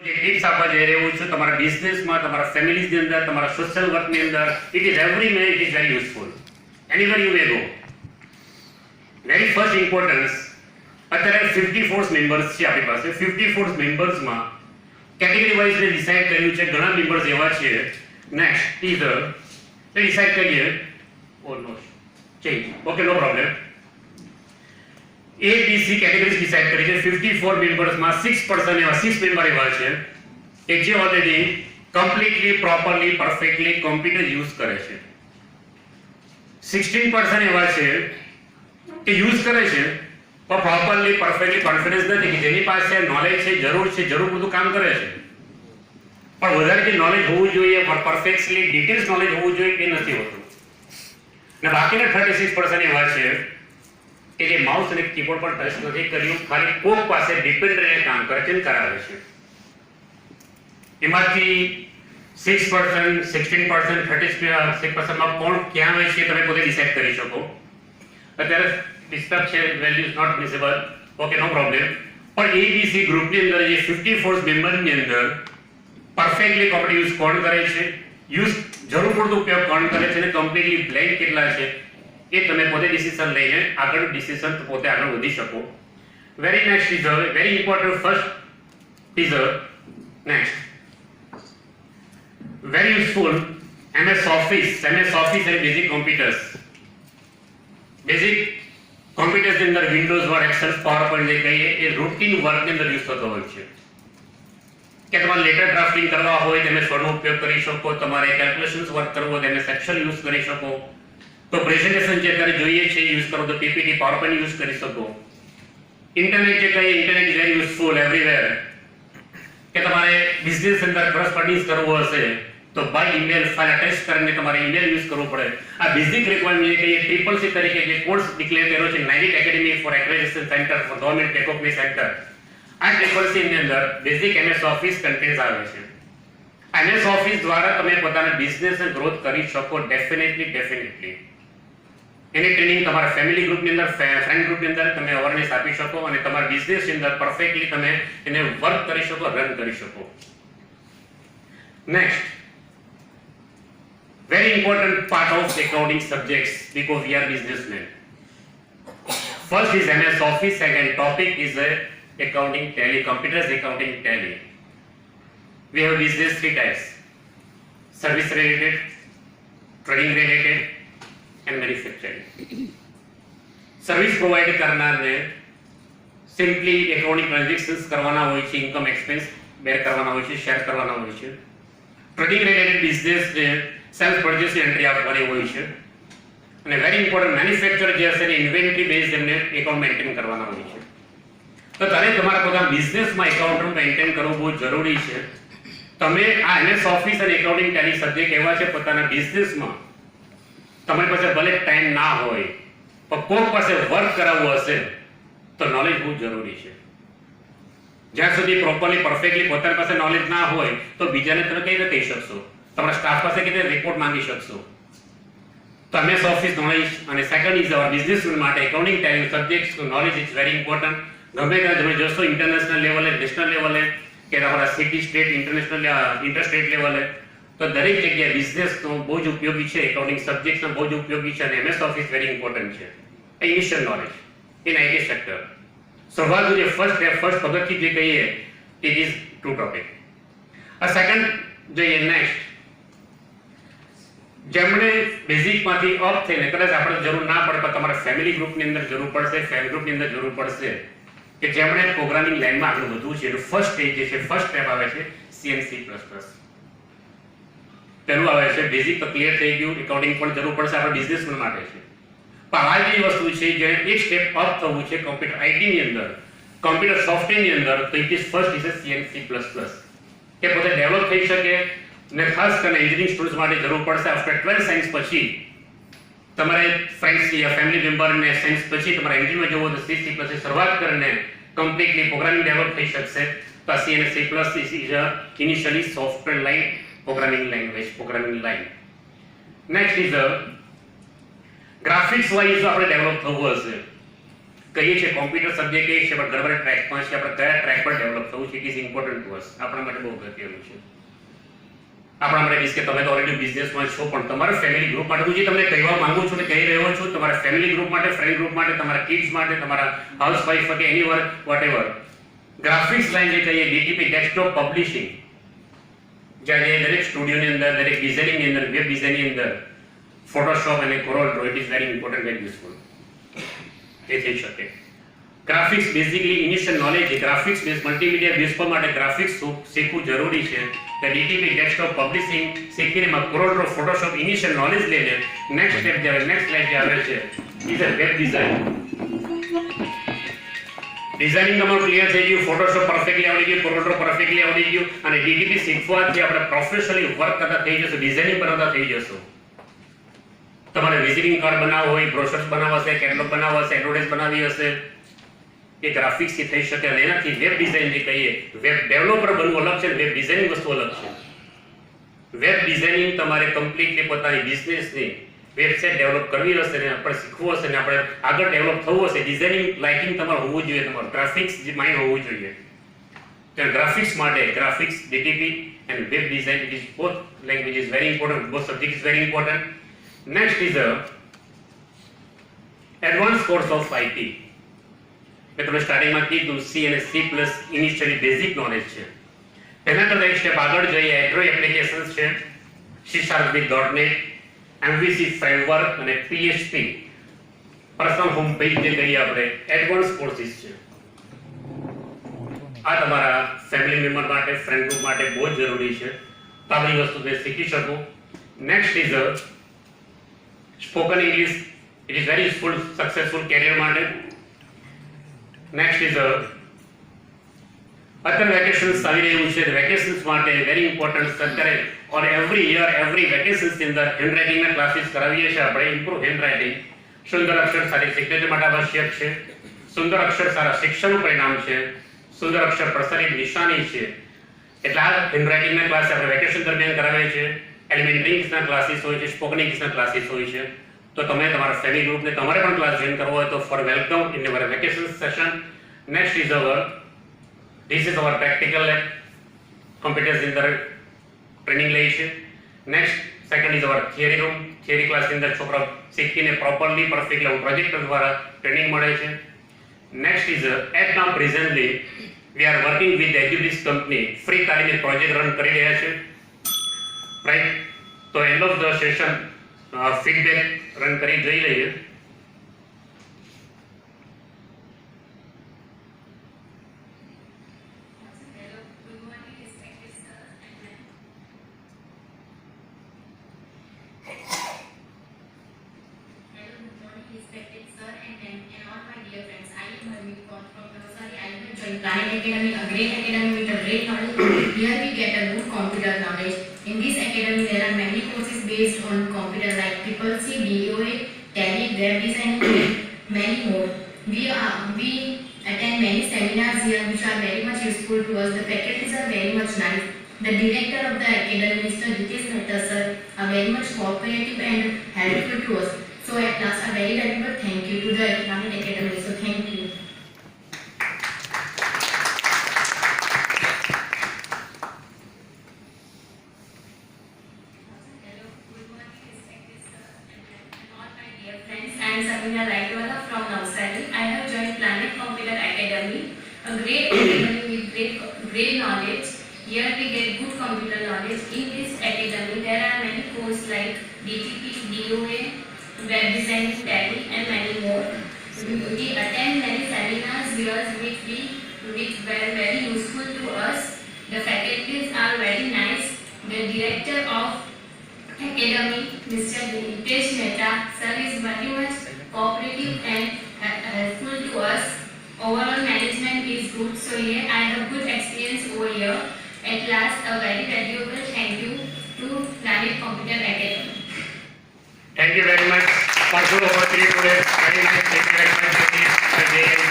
જે ટિપ્સ આપવા જઈ રહ્યો છું તમારા બિઝનેસમાં, તમારા ફેમિલીની અંદર, તમારા સોશિયલ વર્કની અંદર, it is everywhere, it is very useful. Anywhere you may go. Very first importance, અત્યારે 54 મેમ્બર્સ છે આપણી પાસે. 54 મેમ્બર્સમાં કેટેગરી વાઇઝ મેં ડિસાઇડ કર્યું છે. ઘણા મેમ્બર્સ એવા છે. નેક્સ્ટ ઇઝ ડિસાઇડ કરીએ. Oh no change, okay, no problem. A, B, C categories decide કરી છે. 54 મેમ્બર્સમાં 6% એવા 6 મેમ્બર એવા છે કે જે already completely properly perfectly computer use કરે છે. 16% એવા છે કે યુઝ કરે છે પણ પ્રોપરલી પરફેક્ટલી કોન્ફિડન્સ નથી, કે જેની પાસે નોલેજ છે, જરૂર બધું કામ કરે છે, પણ વધારે જે નોલેજ હોવું જોઈએ, પરફેક્ટલી ડિટેલ્સ નોલેજ હોવું જોઈએ એ નથી હોતું. અને બાકીના 36% એવા છે કે જે માઉસ અને કીબોર્ડ પર ટચ નથી કર્યું, ખાલી કોક પાસે ડિપેન્ડ રહીને કામ કરે છે અને કરાવે છે. એમાંથી 6%, 16%, 36% કોણ ક્યાં હોય છે તમે પોતે ડિસાઇડ કરી શકો. અત્યારે ડિસ્ટર્બ છે, value is not visible, okay, no problem. પણ ABC ગ્રુપની અંદર જે 54 મેમ્બરની અંદર પરફેક્ટલી કોમ્પ્યુટર યુઝ કોણ કરે છે, જરૂર પૂરતો ઉપયોગ કોણ કરે છે અને કમ્પ્લીટલી બ્લેન્ક કેટલા છે એ તમે પોતે ડિસિઝન લઈને ડિસિઝન પોતે આગળ વધી શકો. Very next is very important. First is next very useful MS Office અને બેઝિક કોમ્પ્યુટર્સ. બેઝિક કોમ્પ્યુટર્સની અંદર વિન્ડોઝ, વર્ડ, એક્સેલ, પાવરપોઈન્ટ જે કહીએ એ રૂટીન વર્કની અંદર યુઝ થતો હોય છે. કે તમારે લેટર ડ્રાફ્ટિંગ કરવા હોય તમે શોર્ટનો ઉપયોગ કરી શકો, તમારે કેલ્ક્યુલેશન્સ વર્ક કરવો હોય તમે એક્સેલ યુઝ કરી શકો, તો પ્રેઝન્ટેશન જે અત્યારે જોઈએ છે યુઝ કરો તો PPT, પાવરપોઈન્ટ યુઝ કરી શકો. ઇન્ટરનેટ જે કહીએ internet is very useful everywhere. કે તમારે બિઝનેસ અંદર કરસ્પોન્ડિંગ કરવો હશે તો બાય ઈમેલ ફાઇલ અટેચ કરીને તમારે ઈમેલ યુઝ કરવો પડે. આ બેઝિક રિક્વાયરમેન્ટ જે કહીએ CCC તરીકે જે કોર્સ ડિક્લેર કર્યો છે, night academy for accreditation centre for government ટેકોકની સેન્ટર. આ CCC ની અંદર બેઝિક MS Office કન્ટેન્ટ્સ આવે છે. MS Office દ્વારા તમે પોતાના બિઝનેસને ગ્રોથ કરી શકો ડેફિનેટલી. એની ટ્રેનિંગ તમારા ફેમિલી ગ્રુપની અંદર, ફ્રેન્ડ ગ્રુપની અંદર તમે અવેરનેસ આપી શકો અને તમારા બિઝનેસની અંદર પરફેક્ટલી તમે એને વર્ક કરી શકો, રન કરી શકો. Next, very important part of accounting subjects because we are businessmen. First is MS Office, second topic is accounting tally, computers accounting tally. We have business 3 types: service related, trading related and manufacturing. Service provide કરનારને simply accounting transactions કરવાના હોય છે, income expense બેર કરવાના હોય છે, share કરવાના હોય છે. ટ્રેડિંગ રિલેટેડ બિઝનેસ જે સેલ્ફ પરચેસની એન્ટ્રી આપવાની હોય છે. અને વેરી ઇમ્પોર્ટન્ટ મેન્યુફેક્ચર જે હશે ઇન્વેન્ટરી બેઝ એમને એકાઉન્ટ મેન્ટેન કરવાના હોય છે. તો તારે તમારા પોતાના બિઝનેસમાં એકાઉન્ટ મેન્ટેન કરવું બહુ જરૂરી છે. તમે આ MS Office અને એકાઉન્ટિંગ ટેલી સબ્જેક્ટ એવા છે પોતાના બિઝનેસમાં તમારી પાસે ભલે ટાઈમ ના હોય પણ કોઈ પાસે વર્ક કરાવવું હશે તો નોલેજ બહુ જરૂરી છે. જ્યાં સુધી પ્રોપરલી પરફેક્ટલી પોતાની પાસે નોલેજ ના હોય તો બીજાને તમે કઈ રીતે કહી શકશો, તમારા સ્ટાફ પાસે કઈ રીતે રિપોર્ટ માંગી શકશો. તો MS Office નોલેજ અને સેકન્ડ ઇઝ અવર બિઝનેસ માટે accounting Tally subjects knowledge is very important. ગમે ત્યાં તમે જોશો ઇન્ટરનેશનલ લેવલે, નેશનલ લેવલે કે તમારા સિટી, સ્ટેટ, ઇન્ટરનેશનલ, ઇન્ટરસ્ટેટ લેવલે, તો દરેક જગ્યાએ બિઝનેસ તો બહુ જ ઉપયોગી છે. એકાઉન્ટિંગ સબ્જેક્ટ્સ બહુ જ ઉપયોગી છે અને MS Office વેરી ઇમ્પોર્ટન્ટ છે. Initial knowledge in IT sector. સવારનું જે ફર્સ્ટ પગથિયું જે કહીએ ઇટ ઇઝ ટુ ટોપિક. આ સેકન્ડ જોઈએ. નેક્સ્ટ, જેમણે બેઝિકમાંથી અપ થઈને કદાચ આપણે જરૂર ના પડે પણ તમારા ફેમિલી ગ્રુપની અંદર જરૂર પડશે, ફેમિલી ગ્રુપની અંદર જરૂર પડશે કે જેમણે પ્રોગ્રામિંગ લાઈનમાં આગળ વધવું છે, એનું ફર્સ્ટ સ્ટેજ જે છે, ફર્સ્ટ સ્ટેપ આવે છે CNC++. પેલું આવે છે બેઝિક તો ક્લિયર થઈ ગયું, એકાઉન્ટિંગ પણ જરૂર પડશે આપણે બિઝનેસમેન માટે છે. પણ આ જે વસ્તુ છે જે એક સ્ટેપ અપ થવું છે કોમ્પ્યુટર IT ની અંદર, કોમ્પ્યુટર સોફ્ટવેરની અંદર, તો it is first is CNC++. કે પોતે ડેવલપ થઈ શકે ને ખાસ કરીને એન્જિનિયરિંગ સ્ટુડન્ટ્સ માટે જરૂર પડશે. આફ્ટર 12 સાયન્સ પછી તમારે ફ્રેન્ડ્સ યા ફેમિલી મેમ્બરને સાયન્સ પછી તમારે એન્જિનિયરિંગ જવું તો C++ શરૂઆત કરીને કમ્પ્લીટલી પ્રોગ્રામિંગ ડેવલપ થઈ શકશે. તો CNC+ is initially software line programming language, programming line. Next is graphics wise આપણે ડેવલપ થવું હશે કહીએ છીએ કોમ્પ્યુટર સબ્જેક્ટ કહીએ છીએ પણ ગરબર ટ્રેકમાં છે, આપણે કયા ટ્રેક પર ડેવલપ થવું છે, ઇટ ઇઝ ઇમ્પોર્ટન્ટ ટુ અસ. આપણા માટે બહુ અગત્યનું છે. આપણા માટે મીન્સ કે તમે તો ઓલરેડી બિઝનેસમાં છો, પણ તમારા ફેમિલી ગ્રુપ માટે હું જે તમને કહેવા માંગુ છું ને કહી રહ્યો છું, તમારા ફેમિલી ગ્રુપ માટે, ફ્રેન્ડ ગ્રુપ માટે, તમારા કિડ્સ માટે, તમારા હાઉસવાઈફ કે એનીવર વોટએવર, ગ્રાફિક્સ લાઈન જે કહીએ ડીટીપી ડેસ્કટોપ પબ્લિશિંગ, જ્યારે દરેક સ્ટુડિયોની અંદર, દરેક ડિઝાઇનિંગની અંદર, વેબ ડિઝાઇનની અંદર ફોટોશોપ અને Corel Draw it is very important, very useful એ થઈ શકે. ગ્રાફિક્સ બેઝિકલી ઇનિશિયલ નોલેજ છે, ગ્રાફિક્સ બેઝ મલ્ટીમીડિયા બેઝ પર માટે ગ્રાફિક્સ શીખવું જરૂરી છે. કે ડીટીપી ડેસ્કટોપ પબ્લિશિંગ શીખીને માં coral draw Photoshop initial knowledge લઈને નેક્સ્ટ સ્ટેપ જે નેક્સ્ટ સ્લાઇડ જે આવે છે is a web design. Designing તમારું ક્લિયર થઈ ગયું, ફોટોશોપ પરફેક્ટલી આવડી ગયું, કોરલ ડ્રો પરફેક્ટલી આવડી ગયું, અને ડીટીપી શીખવાથી આપણે પ્રોફેશનલી વર્ક કરતા થઈ જશું, ડિઝાઇનિંગ બનાવતા થઈ જશું. તમારે વિઝિટિંગ કાર્ડ બનાવવો હોય, બ્રોશર્સ બનાવવા હશે, કેટલોગ બનાવવા હશે, એડવર્ટાઇઝ બનાવવી હશે, એ ગ્રાફિક્સ થી થઈ શકે. અને એનાથી વેબ ડિઝાઇન જે કહીએ, વેબ ડેવલપર બનવું અલગ છે, વેબ ડિઝાઇનિંગ વસ્તુ અલગ છે. વેબ ડિઝાઇનિંગ તમારે કમ્પ્લીટલી પોતાની બિઝનેસની વેબસાઇટ ડેવલપ કરવી હશે ને આપણે શીખવું હશે ને આપણે આગળ ડેવલપ થવું હશે, ડિઝાઇનિંગ લાઇકિંગ તમારું હોવું જોઈએ, તમારું ગ્રાફિક્સ જે માઇન્ડ હોવું જોઈએ. તો ગ્રાફિક્સ માટે graphics DTP and web design it is both language is very important, both subject is very important. Next is a advance course of IT. મેં તમને સ્ટાર્ટિંગમાં કીધું C અને C+ ઇનિશિયલી બેઝિક નોલેજ છે. તેના કરતાં એક સ્ટેપ આગળ જઈએ, એન્ડ્રોઇડ એપ્લિકેશન્સ છે, C# with .NET, MVC framework અને PHP પર્સનલ હોમ પેજ જે કહીએ આપણે એડવાન્સ કોર્સિસ છે. આ તમારા ફેમિલી મેમ્બર માટે, ફ્રેન્ડ ગ્રુપ માટે બહુ જ જરૂરી છે, તો આ બધી વસ્તુ તમે શીખી શકો. Next is a spoken English, it is very useful successful career માટે. નેક્સ્ટ ઇઝ અત્યારે વેકેશન્સ આવી રહ્યું છે, વેકેશન્સ માટે વેરી ઇમ્પોર્ટન્ટ સરકારે or every year every vacations ની અંદર હેન્ડરાઇટિંગના ક્લાસીસ કરાવીએ છીએ આપણે. ઇમ્પ્રૂવ હેન્ડરાઇટિંગ, સુંદર અક્ષર સારી સિગ્નેચર માટે આવશ્યક છે, સુંદર અક્ષર સારા શિક્ષણનું પરિણામ છે, સુંદર અક્ષર પ્રસારિત નિશાની છે. એટલે આ હેન્ડરાઇટિંગના ક્લાસ આપણે વેકેશન દરમિયાન કરાવીએ છીએ. એલિમેન્ટરી ઇંગ્લિશના ક્લાસીસ હોય છે, સ્પોકન ઇંગ્લિશના ક્લાસીસ હોય છે. તો તમે તમારા ફેમિલી ગ્રુપને તમારે પણ ક્લાસ જોઈન કરવો હોય તો for welcome in our vacation session. Next is this is our practical lab, computers in the training લઈએ છીએ. Next second is our theory room, theory ક્લાસની અંદર છોકરાઓ શીખીને પ્રોપરલી પરફેક્ટલી પ્રોજેક્ટર દ્વારા ટ્રેનિંગ મળે છે. Next is at now presently we are working with એજ્યુબિસ કંપની, ફ્રી તાલીમ પ્રોજેક્ટ રન કરી રહ્યા છે, રાઈટ. તો end of the session feedback run કરી જોઈ લઈએ. Planet Academy, a great academy with a great knowledge. Here we get a good computer knowledge. In this academy, there are many courses based on computer like CCC, DOA, Tally, Web Designing, and many more. We attend many seminars here which are very much useful to us. The faculties are very much nice. The director of the academy, Mr. Jitesh Mehta sir, are very much cooperative and helpful to us. So at last, a very much thank you to the Planet Academy. So thank you. Samina Raitwala from Navsari. I have joined Planet Computer Academy, a great academy with great knowledge. Here we get good computer knowledge. In this academy, there are many courses like DTP, DOA, Web Designing, Tally, and many more. We attend many seminars here which were very useful to us. The faculties are very nice. The director of academy, Mr. Jitesh Mehta sir, is very much cooperative and helpful to us. Overall management is good, so here I have good experience over here. At last, a very valuable thank you to Planet Computer Academy. Thank you very much for the opportunity today. Very nice. Thank you very much.